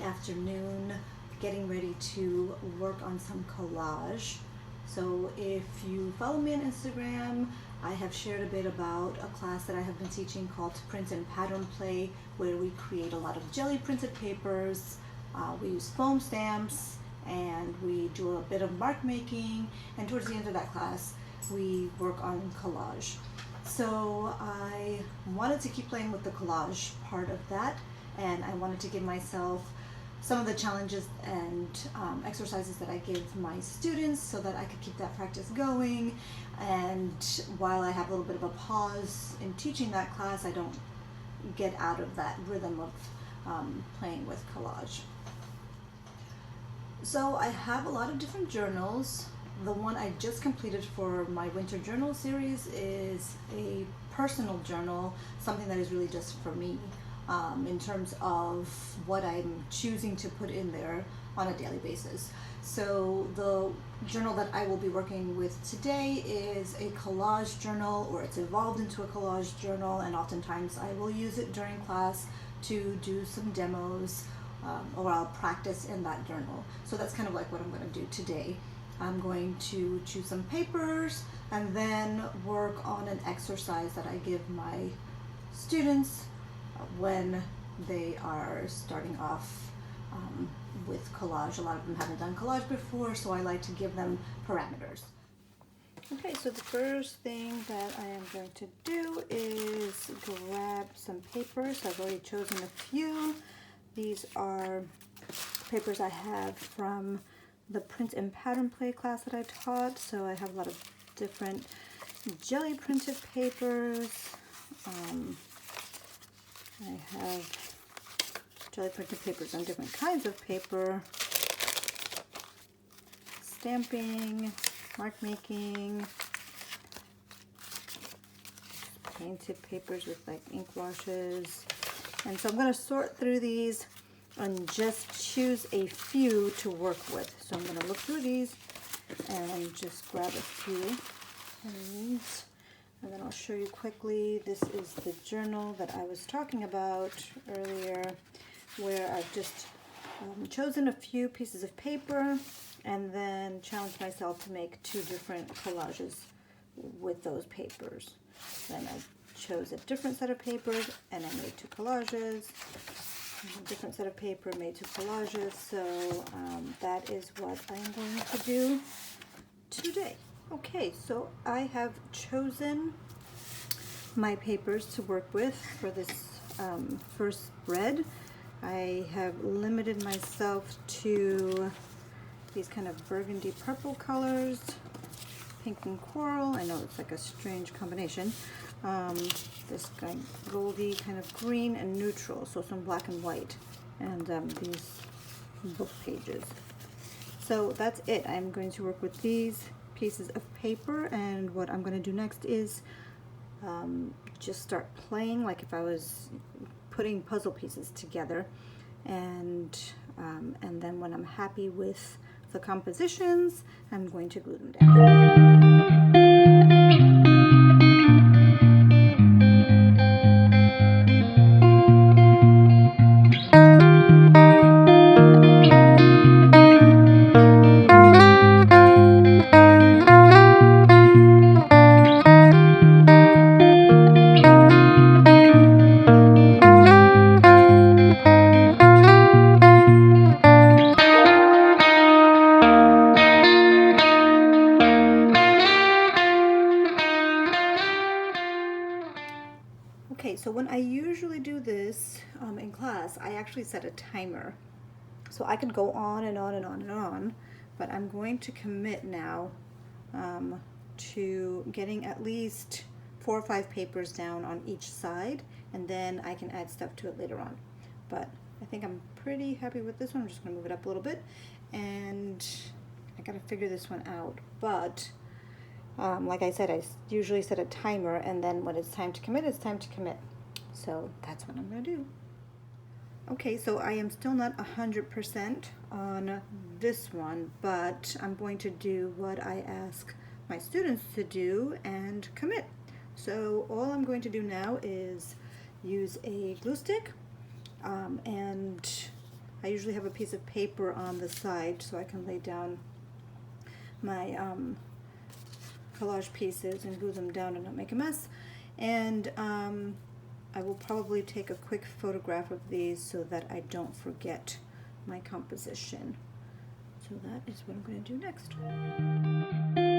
afternoon getting ready to work on some collage. So if you follow me on Instagram, I have shared a bit about a class that I have been teaching called Print and Pattern Play, where we create a lot of jelly printed papers. We use foam stamps and we do a bit of mark making, and towards the end of that class we work on collage. So I wanted to keep playing with the collage part of that, and I wanted to give myself some of the challenges and exercises that I give my students so that I could keep that practice going. And while I have a little bit of a pause in teaching that class, I don't get out of that rhythm of playing with collage. So I have a lot of different journals. The one I just completed for my winter journal series is a personal journal, something that is really just for me. In terms of what I'm choosing to put in there on a daily basis. So the journal that I will be working with today is a collage journal, or it's evolved into a collage journal, and oftentimes I will use it during class to do some demos, or I'll practice in that journal. So that's kind of like what I'm going to do today. I'm going to choose some papers and then work on an exercise that I give my students when they are starting off with collage. A lot of them haven't done collage before, so I like to give them parameters. Okay, so the first thing that I am going to do is grab some papers. I've already chosen a few. These are papers I have from the Print and Pattern Play class that I taught. So I have a lot of different jelly printed papers. I have jelly printed papers on different kinds of paper, stamping, mark making, painted papers with like ink washes. And so I'm going to sort through these and just choose a few to work with. So I'm going to look through these and just grab a few of these. And then I'll show you quickly. This is the journal that I was talking about earlier, where I've just chosen a few pieces of paper and then challenged myself to make 2 different collages with those papers. Then I chose a different set of papers and I made 2 collages. A different set of paper, made 2 collages. So that is what I am going to do today. Okay, so I have chosen my papers to work with for this first spread. I have limited myself to these kind of burgundy purple colors, pink and coral. I know it's like a strange combination. This kind of goldy kind of green and neutral, so some black and white, and these book pages. So that's it. I'm going to work with these pieces of paper, and what I'm going to do next is just start playing like if I was putting puzzle pieces together, and then when I'm happy with the compositions, I'm going to glue them down. Okay, so when I usually do this in class, I actually set a timer. So I could go on and on and on and on, but I'm going to commit now to getting at least 4 or 5 papers down on each side, and then I can add stuff to it later on. But I think I'm pretty happy with this one. I'm just going to move it up a little bit, and I got to figure this one out. But like I said, I usually set a timer, and then when it's time to commit, it's time to commit. So that's what I'm going to do. Okay, so I am still not 100% on this one, but I'm going to do what I ask my students to do and commit. So all I'm going to do now is use a glue stick, and I usually have a piece of paper on the side so I can lay down my collage pieces and glue them down and not make a mess. And I will probably take a quick photograph of these so that I don't forget my composition. So that is what I'm going to do next.